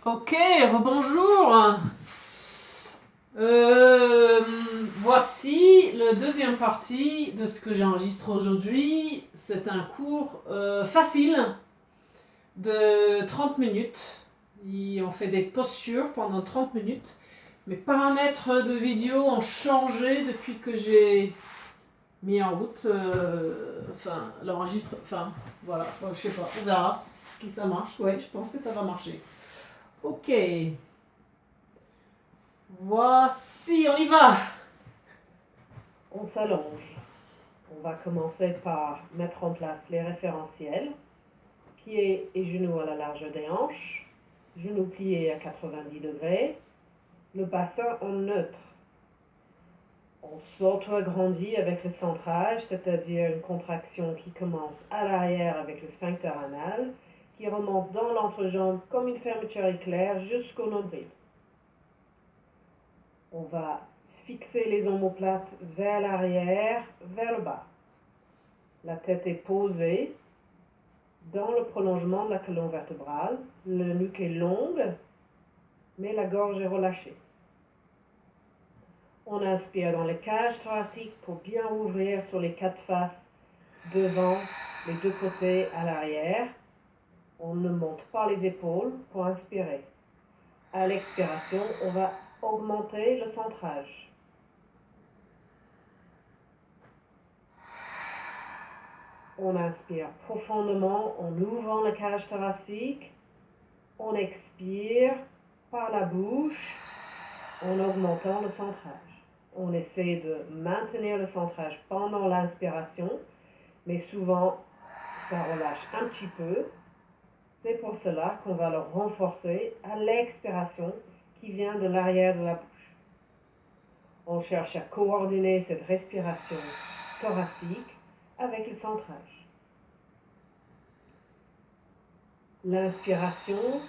Ok, rebonjour. Voici la deuxième partie de ce que j'enregistre aujourd'hui. C'est un cours facile de 30 minutes. On fait des postures pendant 30 minutes. Mes paramètres de vidéo ont changé depuis que j'ai mis en route l'enregistre. Enfin, voilà, je sais pas, on verra si ça marche. Ouais, je pense que ça va marcher. Ok. Voici, on y va. On s'allonge. On va commencer par mettre en place les référentiels. Pieds et genoux à la largeur des hanches. Genoux pliés à 90 degrés. Le bassin en neutre. On s'auto-agrandit avec le centrage, c'est-à-dire une contraction qui commence à l'arrière avec le sphincter anal, qui remonte dans l'entrejambe comme une fermeture éclair jusqu'au nombril. On va fixer les omoplates vers l'arrière, vers le bas. La tête est posée dans le prolongement de la colonne vertébrale. Le nuque est longue, mais la gorge est relâchée. On inspire dans les cages thoraciques pour bien ouvrir sur les quatre faces, devant, les deux côtés, à l'arrière. On ne monte pas les épaules pour inspirer. À l'expiration, on va augmenter le centrage. On inspire profondément en ouvrant la cage thoracique. On expire par la bouche en augmentant le centrage. On essaie de maintenir le centrage pendant l'inspiration, mais souvent ça relâche un petit peu. C'est pour cela qu'on va le renforcer à l'expiration qui vient de l'arrière de la bouche. On cherche à coordonner cette respiration thoracique avec le centrage. L'inspiration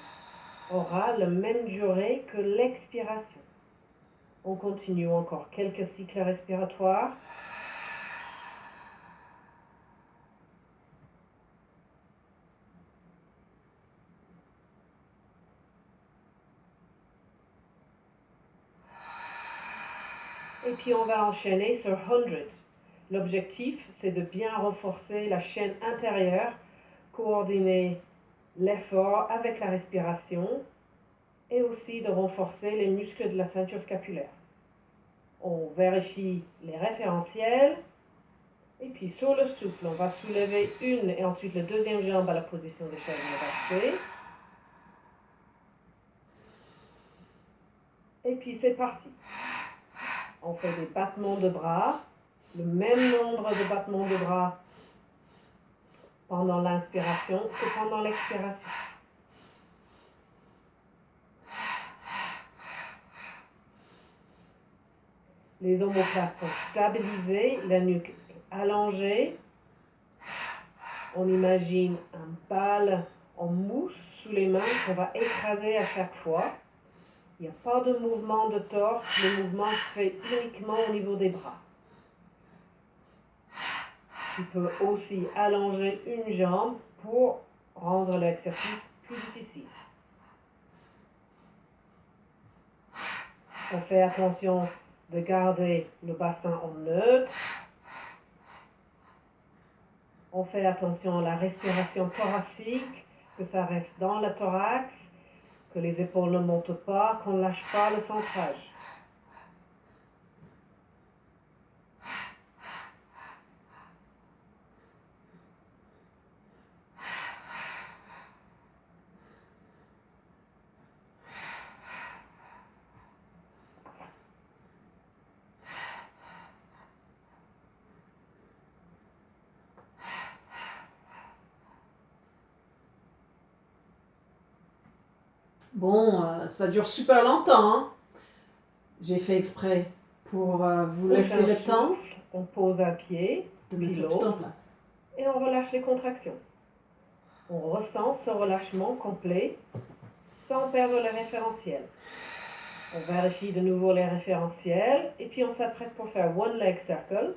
aura la même durée que l'expiration. On continue encore quelques cycles respiratoires. Et puis on va enchaîner sur 100. L'objectif, c'est de bien renforcer la chaîne intérieure, coordonner l'effort avec la respiration et aussi de renforcer les muscles de la ceinture scapulaire. On vérifie les référentiels et puis sur le souffle, on va soulever une et ensuite la deuxième jambe à la position de chaise inversée. Et puis c'est parti. On fait des battements de bras, le même nombre de battements de bras pendant l'inspiration que pendant l'expiration. Les omoplates sont stabilisées, la nuque allongée. On imagine un bal en mousse sous les mains qu'on va écraser à chaque fois. Il n'y a pas de mouvement de torse, le mouvement se fait uniquement au niveau des bras. Tu peux aussi allonger une jambe pour rendre l'exercice plus difficile. On fait attention de garder le bassin en neutre. On fait attention à la respiration thoracique, que ça reste dans le thorax, que les épaules ne montent pas, qu'on ne lâche pas le centrage. Bon, ça dure super longtemps, hein. J'ai fait exprès pour vous laisser le temps On pose un pied, de puis mettre tout en l'autre, place. et on relâche les contractions. On ressent ce relâchement complet sans perdre le référentiel. On vérifie de nouveau les référentiels et puis on s'apprête pour faire one leg circle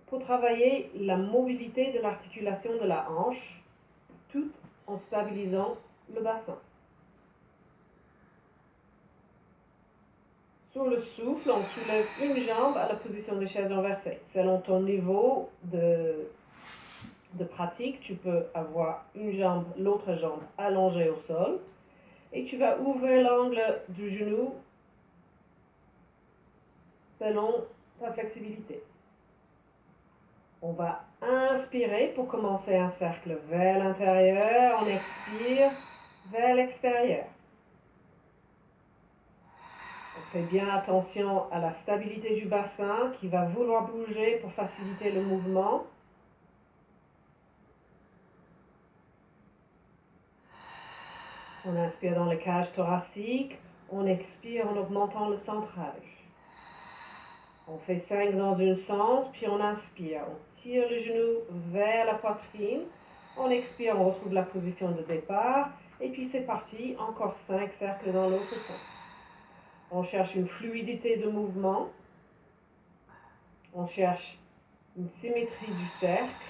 pour travailler la mobilité de l'articulation de la hanche tout en stabilisant le bassin. Sur le souffle, on soulève une jambe à la position de chaise renversée. Selon ton niveau de pratique, tu peux avoir l'autre jambe allongée au sol et tu vas ouvrir l'angle du genou selon ta flexibilité. On va inspirer pour commencer un cercle vers l'intérieur. On expire vers l'extérieur. On fait bien attention à la stabilité du bassin qui va vouloir bouger pour faciliter le mouvement. On inspire dans le cage thoracique. On expire en augmentant le centrage. On fait 5 dans un sens, puis on inspire. On tire le genou vers la poitrine. On expire, on retrouve la position de départ. Et puis c'est parti, encore 5 cercles dans l'autre sens. On cherche une fluidité de mouvement. On cherche une symétrie du cercle.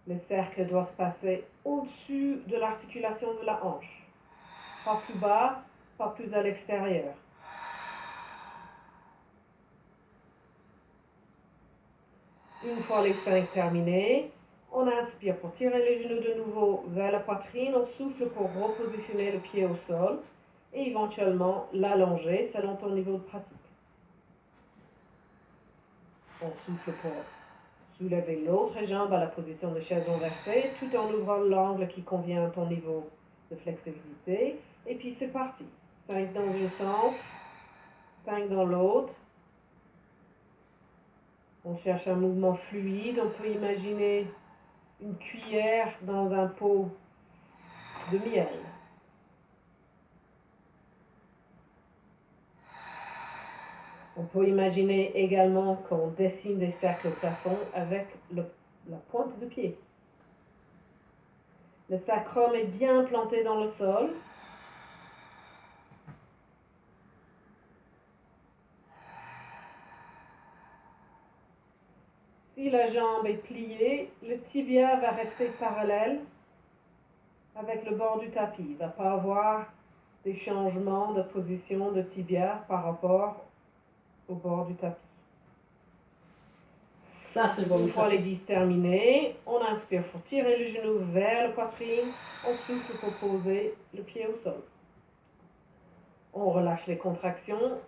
Le cercle doit se passer au-dessus de l'articulation de la hanche. Pas plus bas, pas plus à l'extérieur. Une fois les 5 terminés, on inspire pour tirer les genoux de nouveau vers la poitrine. On souffle pour repositionner le pied au sol et éventuellement l'allonger selon ton niveau de pratique. On souffle pour soulever l'autre jambe à la position de chaise renversée tout en ouvrant l'angle qui convient à ton niveau de flexibilité. Et puis c'est parti. 5 dans un sens, 5 dans l'autre. On cherche un mouvement fluide. On peut imaginer une cuillère dans un pot de miel. On peut imaginer également qu'on dessine des cercles au plafond avec la pointe de pied. Le sacrum est bien planté dans le sol. Si la jambe est pliée, le tibia va rester parallèle avec le bord du tapis. Il ne va pas avoir des changements de position de tibia par rapport au bord du tapis. Ça, c'est bon. Une fois les 10 terminés, on inspire pour tirer le genou vers la poitrine. On souffle pour poser le pied au sol. On relâche les contractions.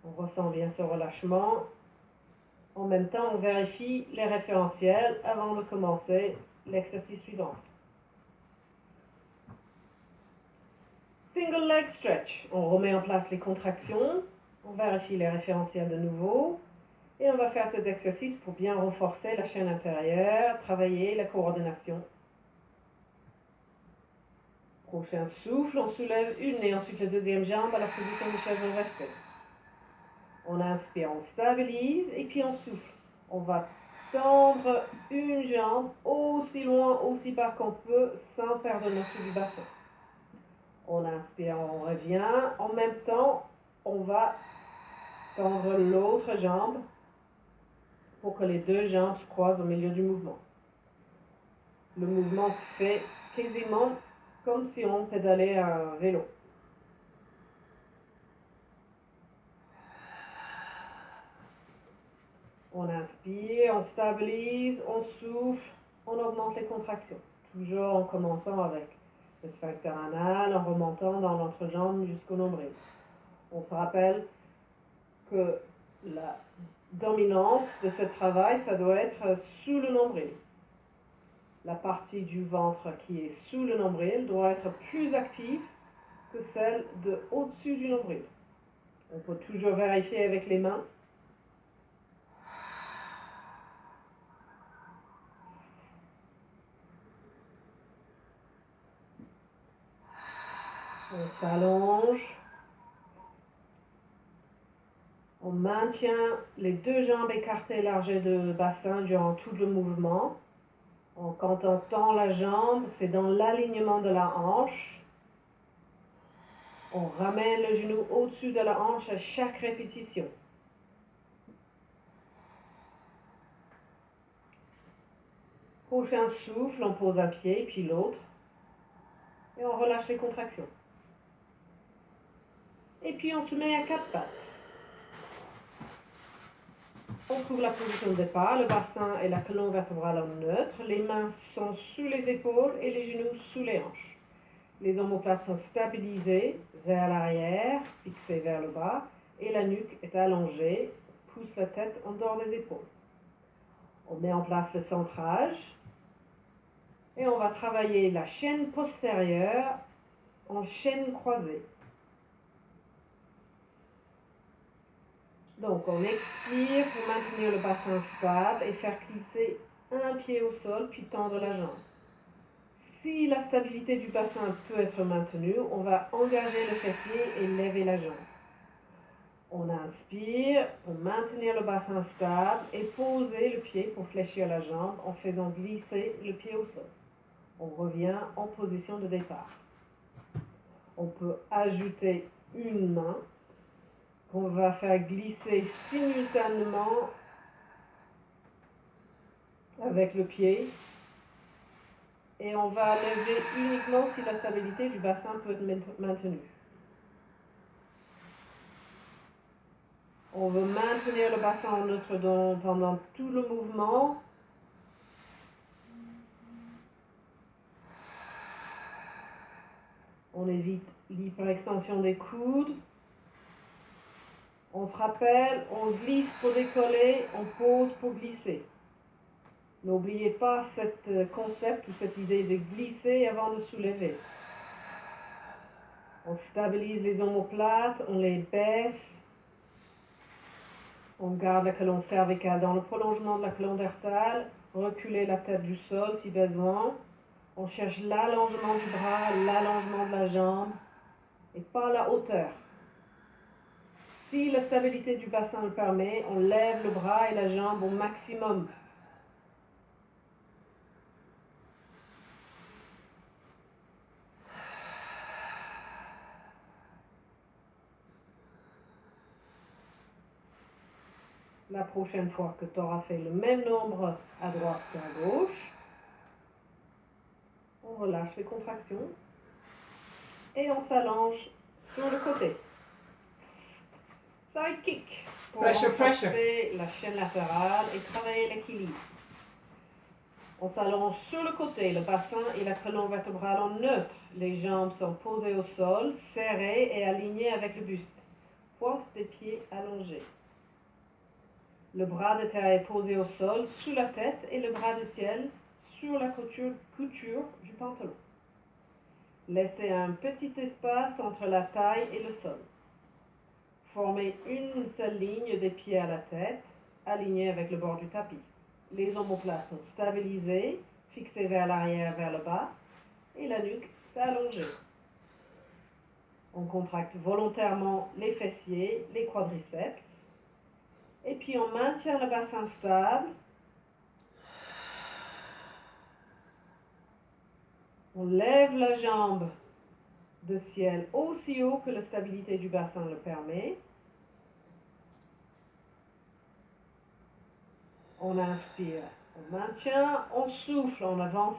On ressent bien ce relâchement. En même temps, on vérifie les référentiels avant de commencer l'exercice suivant. Single leg stretch. On remet en place les contractions. On vérifie les référentiels de nouveau. Et on va faire cet exercice pour bien renforcer la chaîne inférieure, travailler la coordination. Prochain souffle, on soulève une et ensuite la deuxième jambe à la position de chaise renversée. On inspire, on stabilise et puis on souffle. On va tendre une jambe aussi loin, aussi bas qu'on peut sans perdre notre du bassin. On inspire, on revient. En même temps, on va tendre l'autre jambe pour que les deux jambes se croisent au milieu du mouvement. Le mouvement se fait quasiment comme si on pédalait un vélo. On inspire, on stabilise, on souffle, on augmente les contractions. Toujours en commençant avec le sphincter anal, en remontant dans l'entrejambe jusqu'au nombril. On se rappelle que la dominance de ce travail, ça doit être sous le nombril. La partie du ventre qui est sous le nombril doit être plus active que celle de au-dessus du nombril. On peut toujours vérifier avec les mains. On s'allonge. On maintient les deux jambes écartées largées de bassin durant tout le mouvement. Quand on tend la jambe, c'est dans l'alignement de la hanche. On ramène le genou au-dessus de la hanche à chaque répétition. Prochain souffle, on pose un pied puis l'autre. Et on relâche les contractions. Et puis on se met à quatre pattes. On trouve la position de départ, le bassin et la colonne vertébrale en neutre. Les mains sont sous les épaules et les genoux sous les hanches. Les omoplates sont stabilisées vers l'arrière, fixées vers le bas, et la nuque est allongée, pousse la tête en dehors des épaules. On met en place le centrage et on va travailler la chaîne postérieure en chaîne croisée. Donc on expire pour maintenir le bassin stable et faire glisser un pied au sol puis tendre la jambe. Si la stabilité du bassin peut être maintenue, on va engager le fessier et lever la jambe. On inspire pour maintenir le bassin stable et poser le pied pour fléchir la jambe en faisant glisser le pied au sol. On revient en position de départ. On peut ajouter une main qu'on va faire glisser simultanément avec le pied et on va lever uniquement si la stabilité du bassin peut être maintenue. On veut maintenir le bassin en neutre pendant tout le mouvement. On évite l'hyperextension des coudes. On se rappelle, on glisse pour décoller, on pose pour glisser. N'oubliez pas ce concept ou cette idée de glisser avant de soulever. On stabilise les omoplates, on les baisse. On garde la colonne cervicale dans le prolongement de la colonne dorsale. Reculer la tête du sol si besoin. On cherche l'allongement du bras, l'allongement de la jambe et pas la hauteur. Si la stabilité du bassin le permet, on lève le bras et la jambe au maximum. La prochaine fois que tu auras fait le même nombre à droite qu'à gauche, on relâche les contractions et on s'allonge sur le côté. Side kick pour renforcer la chaîne latérale et travailler l'équilibre. On s'allonge sur le côté, le bassin et la colonne vertébrale en neutre. Les jambes sont posées au sol, serrées et alignées avec le buste. Pointe des pieds allongés. Le bras de terre est posé au sol, sous la tête, et le bras de ciel sur la couture du pantalon. Laissez un petit espace entre la taille et le sol. Formez une seule ligne des pieds à la tête, alignée avec le bord du tapis. Les omoplates sont stabilisées, fixées vers l'arrière, vers le bas, et la nuque s'est allongée. On contracte volontairement les fessiers, les quadriceps, et puis on maintient le bassin stable. On lève la jambe de ciel aussi haut que la stabilité du bassin le permet. On inspire, on maintient, on souffle, on avance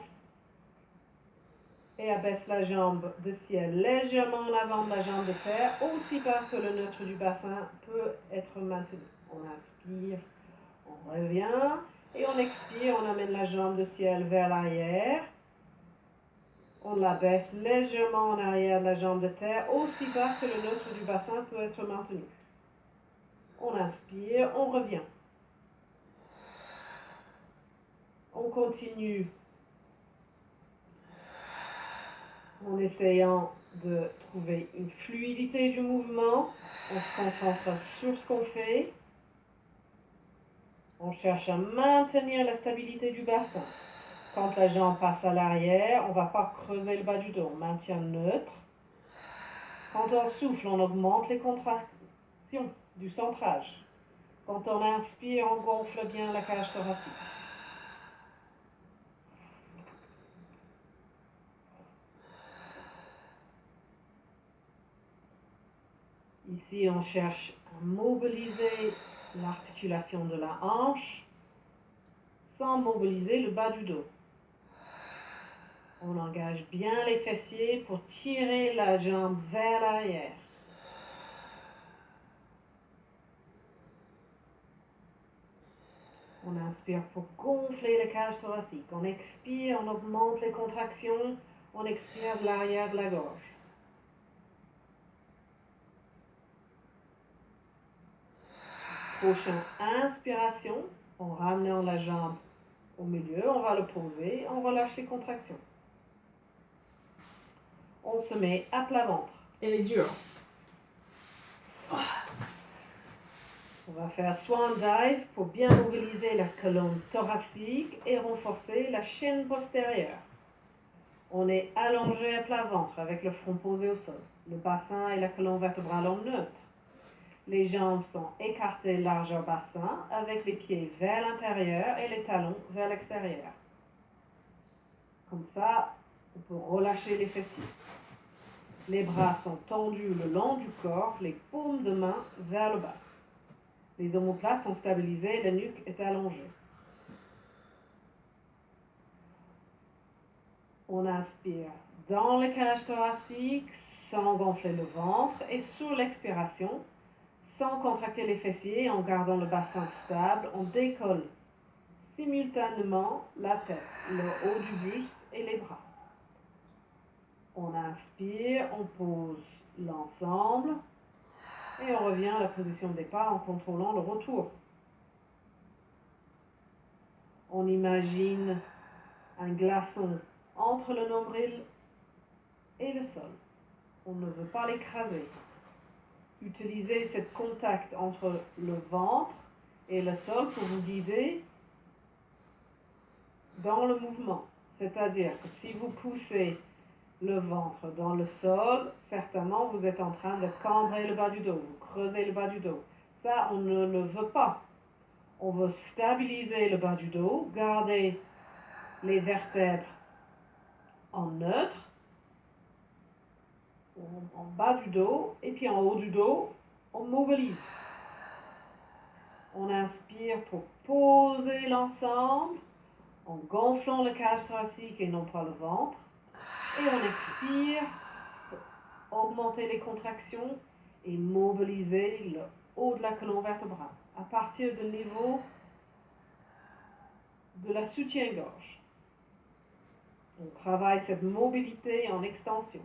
et abaisse la jambe de ciel légèrement en avant de la jambe de terre, aussi bas que le neutre du bassin peut être maintenu. On inspire, on revient et on expire, on amène la jambe de ciel vers l'arrière. On la baisse légèrement en arrière de la jambe de terre, aussi bas que le neutre du bassin peut être maintenu. On inspire, on revient. On continue en essayant de trouver une fluidité du mouvement. On se concentre sur ce qu'on fait. On cherche à maintenir la stabilité du bassin. Quand la jambe passe à l'arrière, on ne va pas creuser le bas du dos. On maintient neutre. Quand on souffle, on augmente les contractions du centrage. Quand on inspire, on gonfle bien la cage thoracique. Ici, on cherche à mobiliser l'articulation de la hanche sans mobiliser le bas du dos. On engage bien les fessiers pour tirer la jambe vers l'arrière. On inspire pour gonfler la cage thoracique. On expire, on augmente les contractions. On expire de l'arrière de la gorge. Prochaine inspiration, en ramenant la jambe au milieu, on va le poser, on relâche les contractions. On se met à plat ventre. Elle est dure. On va faire swan dive pour bien mobiliser la colonne thoracique et renforcer la chaîne postérieure. On est allongé à plat ventre avec le front posé au sol. Le bassin et la colonne vertébrale en neutre. Les jambes sont écartées largeur bassin avec les pieds vers l'intérieur et les talons vers l'extérieur. Comme ça, on peut relâcher les fessiers. Les bras sont tendus le long du corps, les paumes de main vers le bas. Les omoplates sont stabilisées, la nuque est allongée. On inspire dans le cage thoracique sans gonfler le ventre et sur l'expiration, sans contracter les fessiers en gardant le bassin stable, on décolle simultanément la tête, le haut du buste et les bras. On inspire, on pose l'ensemble et on revient à la position de départ en contrôlant le retour. On imagine un glaçon entre le nombril et le sol. On ne veut pas l'écraser. Utilisez ce contact entre le ventre et le sol pour vous guider dans le mouvement. C'est-à-dire que si vous poussez le ventre dans le sol, certainement vous êtes en train de cambrer le bas du dos, vous creusez le bas du dos. Ça, on ne le veut pas. On veut stabiliser le bas du dos, garder les vertèbres en neutre, en bas du dos, et puis en haut du dos, on mobilise. On inspire pour poser l'ensemble, en gonflant le cage thoracique et non pas le ventre. Et on expire pour augmenter les contractions et mobiliser le haut de la colonne vertébrale à partir du niveau de la soutien-gorge. On travaille cette mobilité en extension.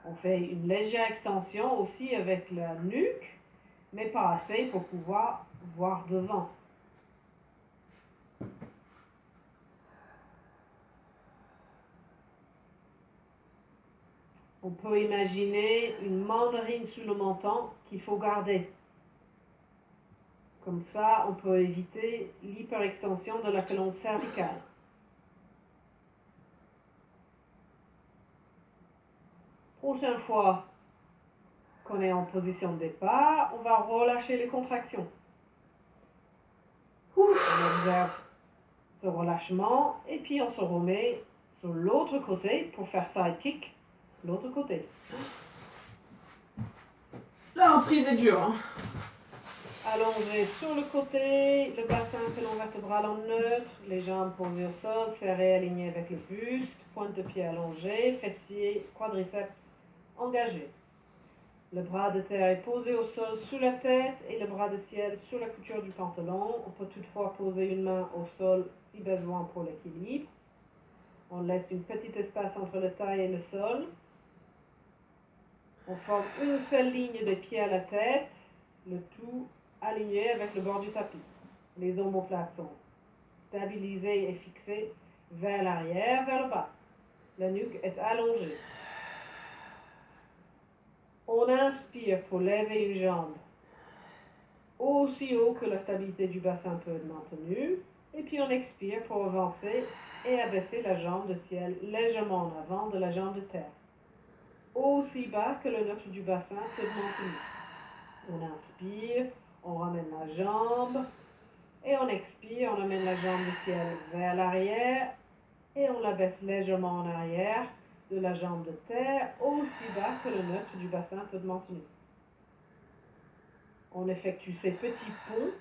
On fait une légère extension aussi avec la nuque, mais pas assez pour pouvoir voir devant. On peut imaginer une mandarine sous le menton qu'il faut garder. Comme ça, on peut éviter l'hyperextension de la colonne cervicale. Prochaine fois qu'on est en position de départ, on va relâcher les contractions. On observe ce relâchement et puis on se remet sur l'autre côté pour faire side kick. L'autre côté. La reprise est dure. Hein. Allongé sur le côté, le bassin colonne vertébrale en neutre, les jambes posées au sol, serrées, alignées avec le buste, pointe de pied allongée, fessiers, quadriceps engagés. Le bras de terre est posé au sol sous la tête et le bras de ciel sur la couture du pantalon. On peut toutefois poser une main au sol si besoin pour l'équilibre. On laisse une petite espace entre le taille et le sol. On forme une seule ligne des pieds à la tête, le tout aligné avec le bord du tapis. Les omoplates sont stabilisées et fixées vers l'arrière, vers le bas. La nuque est allongée. On inspire pour lever une jambe aussi haut que la stabilité du bassin peut être maintenue. Et puis on expire pour avancer et abaisser la jambe de ciel légèrement en avant de la jambe de terre. Aussi bas que le neutre du bassin peut être maintenu. On inspire, on ramène la jambe. Et on expire, on amène la jambe de ciel vers l'arrière. Et on la baisse légèrement en arrière de la jambe de terre, aussi bas que le neutre du bassin peut être maintenu. On effectue ces petits ponts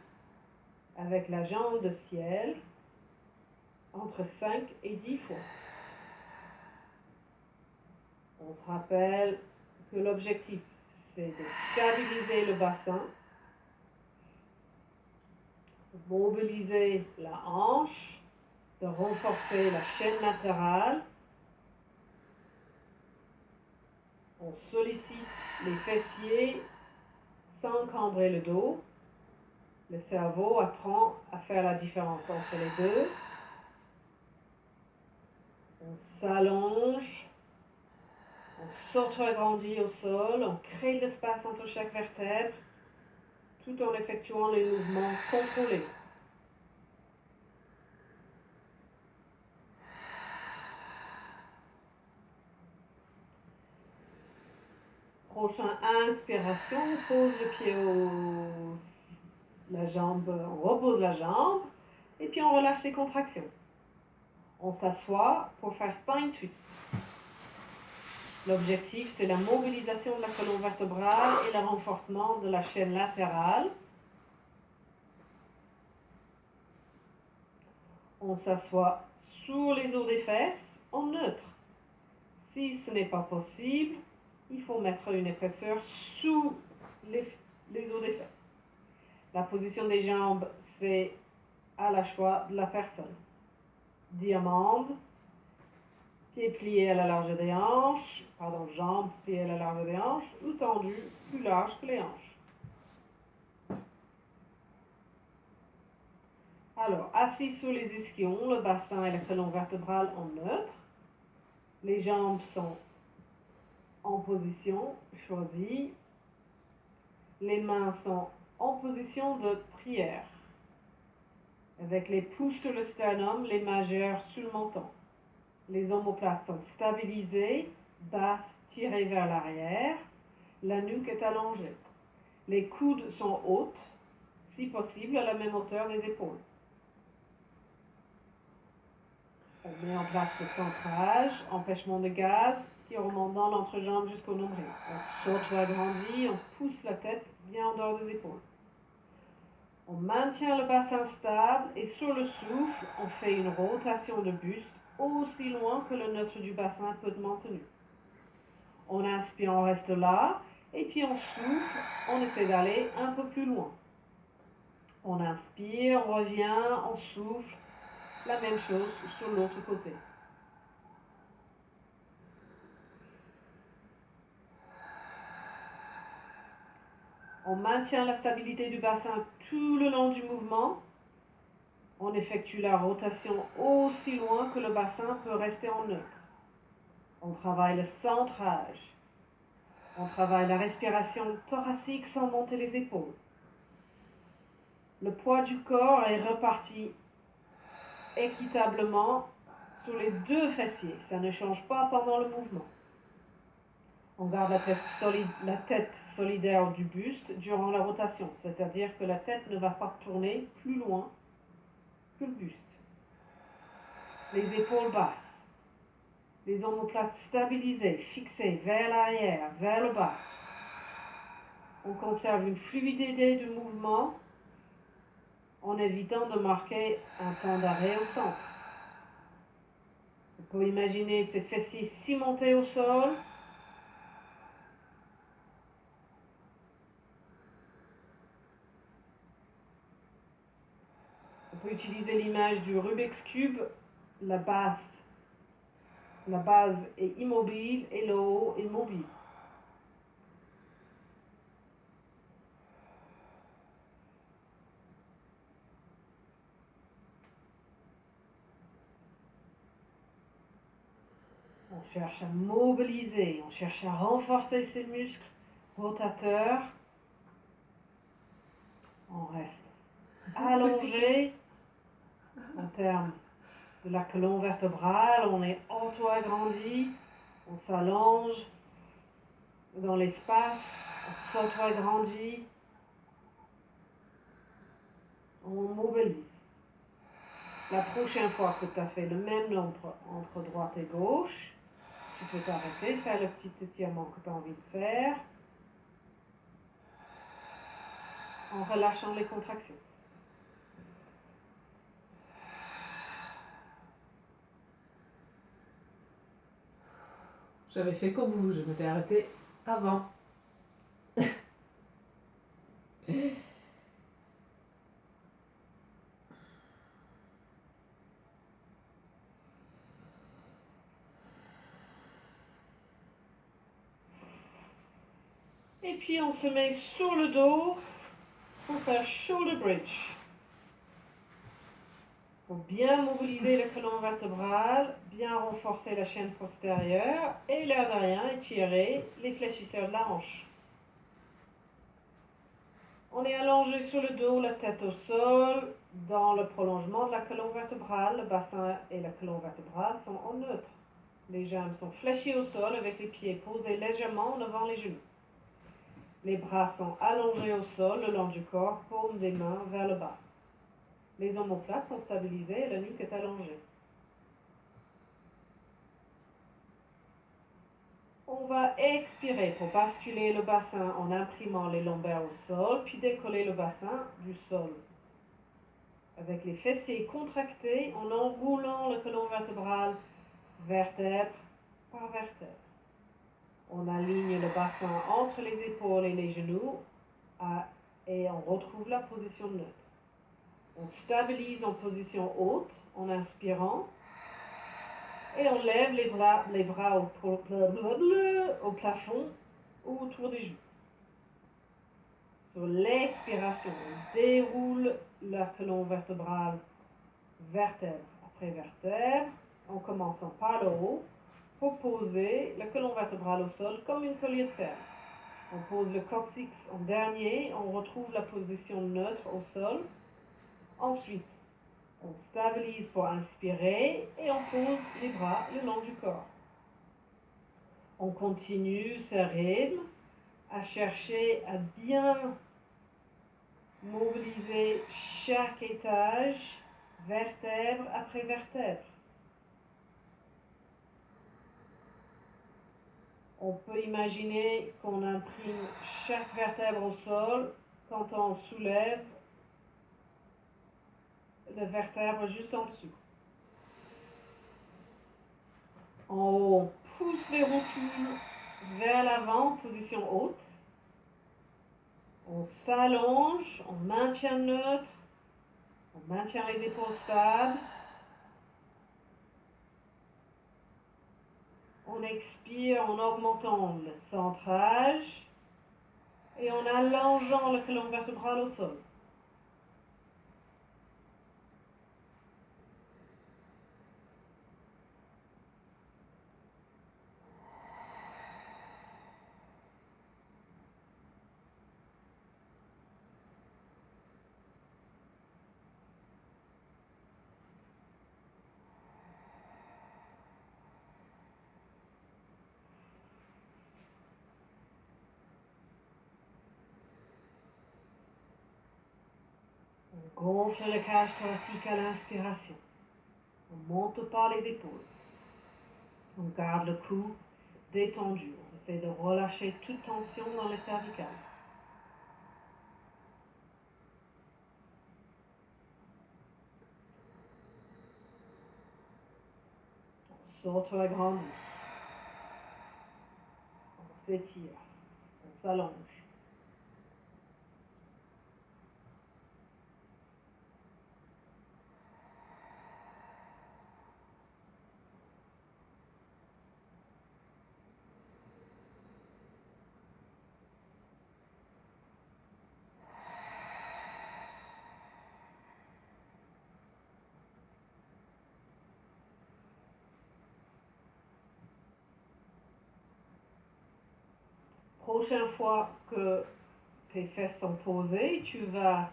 avec la jambe de ciel entre 5 et 10 fois. On se rappelle que l'objectif, c'est de stabiliser le bassin de mobiliser la hanche, de renforcer la chaîne latérale. On sollicite les fessiers sans cambrer le dos. Le cerveau apprend à faire la différence entre les deux. On s'allonge, on s'auto-agrandit au sol, on crée de l'espace entre chaque vertèbre, tout en effectuant les mouvements contrôlés. Prochaine inspiration, on pose le pied la jambe, on repose la jambe et puis on relâche les contractions. On s'assoit pour faire spine twist. L'objectif, c'est la mobilisation de la colonne vertébrale et le renforcement de la chaîne latérale. On s'assoit sur les os des fesses en neutre. Si ce n'est pas possible, il faut mettre une épaisseur sous les os des fesses. La position des jambes, c'est à la choix de la personne. Diamande, pieds pliés à la largeur des hanches, jambes pliées à la largeur des hanches, ou tendues plus larges que les hanches. Alors, assis sur les ischions, le bassin et la colonne vertébrale en neutre. Les jambes sont en position choisie. Les mains sont en position de prière. Avec les pouces sur le sternum, les majeurs sur le menton. Les omoplates sont stabilisées, basses tirées vers l'arrière. La nuque est allongée. Les coudes sont hautes, si possible à la même hauteur des épaules. On met en place le centrage, empêchement de gaz, qui remonte dans l'entrejambe jusqu'au nombril. On saute l'agrandit, on pousse la tête bien en dehors des épaules. On maintient le bassin stable et sur le souffle, on fait une rotation de buste aussi loin que le neutre du bassin peut être maintenu. On inspire, on reste là, et puis on souffle, on essaie d'aller un peu plus loin. On inspire, on revient, on souffle, la même chose sur l'autre côté. On maintient la stabilité du bassin tout le long du mouvement. On effectue la rotation aussi loin que le bassin peut rester en neutre. On travaille le centrage. On travaille la respiration thoracique sans monter les épaules. Le poids du corps est reparti équitablement sur les deux fessiers. Ça ne change pas pendant le mouvement. On garde la tête solidaire du buste durant la rotation, c'est-à-dire que la tête ne va pas tourner plus loin que le buste. Les épaules basses, les omoplates stabilisées, fixées vers l'arrière, vers le bas. On conserve une fluidité du mouvement en évitant de marquer un temps d'arrêt au centre. On peut imaginer ces fessiers cimentés au sol. On peut utiliser l'image du Rubik's Cube. La base est immobile et le haut est mobile. On cherche à mobiliser, on cherche à renforcer ses muscles rotateurs. On reste allongé en termes de la colonne vertébrale. On est auto-agrandi, on s'allonge dans l'espace, on s'auto-agrandit, on mobilise. La prochaine fois que tu as fait le même nombre entre droite et gauche, tu peux t'arrêter, faire le petit étirement que tu as envie de faire, en relâchant les contractions. J'avais fait comme vous, je m'étais arrêtée avant. puis on se met sur le dos pour faire shoulder bridge. Pour bien mobiliser le colonne vertébrale, bien renforcer la chaîne postérieure et l'air de rien étirer les fléchisseurs de la hanche. On est allongé sur le dos, la tête au sol, dans le prolongement de la colonne vertébrale. Le bassin et la colonne vertébrale sont en neutre. Les jambes sont fléchies au sol avec les pieds posés légèrement devant les genoux. Les bras sont allongés au sol le long du corps, paumes des mains vers le bas. Les omoplates sont stabilisées et la nuque est allongée. On va expirer pour basculer le bassin en imprimant les lombaires au sol, puis décoller le bassin du sol. Avec les fessiers contractés, en enroulant le colonne vertébrale vertèbre par vertèbre. On aligne le bassin entre les épaules et les genoux et on retrouve la position neutre. On stabilise en position haute en inspirant et on lève les bras au plafond ou autour des genoux. Sur l'expiration, on déroule la colonne vertébrale vertèbre après vertèbre en commençant par le haut pour poser la colonne vertébrale au sol comme une collier de perles. On pose le coccyx en dernier, on retrouve la position neutre au sol. Ensuite, on stabilise pour inspirer et on pose les bras le long du corps. On continue ce rythme à chercher à bien mobiliser chaque étage, vertèbre après vertèbre. On peut imaginer qu'on imprime chaque vertèbre au sol quand on soulève le vertèbre juste en dessous. En haut, on pousse les rotules vers l'avant en position haute. On s'allonge, on maintient neutre, on maintient les épaules stables. On expire en augmentant le centrage et en allongeant le colonne vertébrale au sol. On gonfle le cage thoracique à l'inspiration. On monte par les épaules. On garde le cou détendu. On essaie de relâcher toute tension dans les cervicales. On saute sur la grande bouche. On s'étire. On s'allonge. Prochaine fois que tes fesses sont posées, tu vas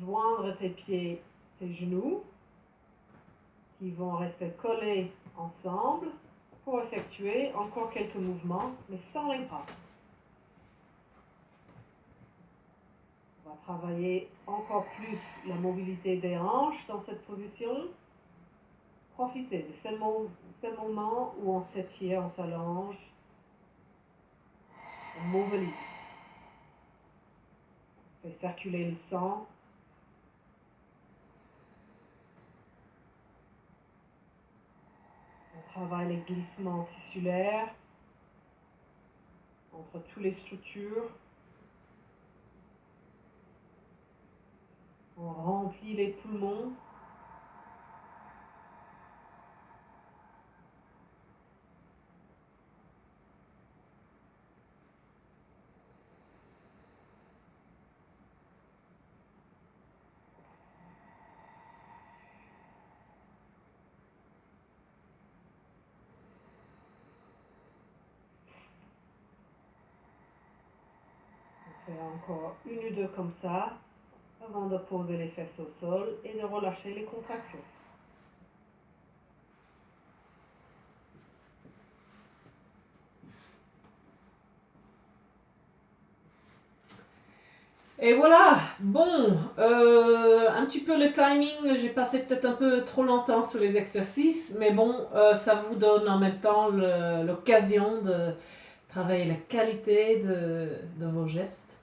joindre tes pieds, tes genoux, qui vont rester collés ensemble pour effectuer encore quelques mouvements, mais sans les bras. On va travailler encore plus la mobilité des hanches dans cette position. Profitez de ce moment où on s'étire, on s'allonge, on mobilise. On fait circuler le sang. On travaille les glissements tissulaires entre toutes les structures. On remplit les poumons. faire encore une ou deux comme ça avant de poser les fesses au sol et de relâcher les contractions. Et voilà, bon, un petit peu le timing, j'ai passé peut-être un peu trop longtemps sur les exercices, mais bon, ça vous donne en même temps l'occasion de travailler la qualité de vos gestes.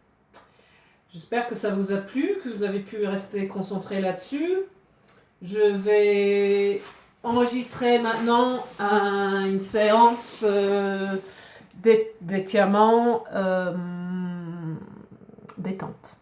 J'espère que ça vous a plu, que vous avez pu rester concentré là-dessus. Je vais enregistrer maintenant une séance d'étirement détente.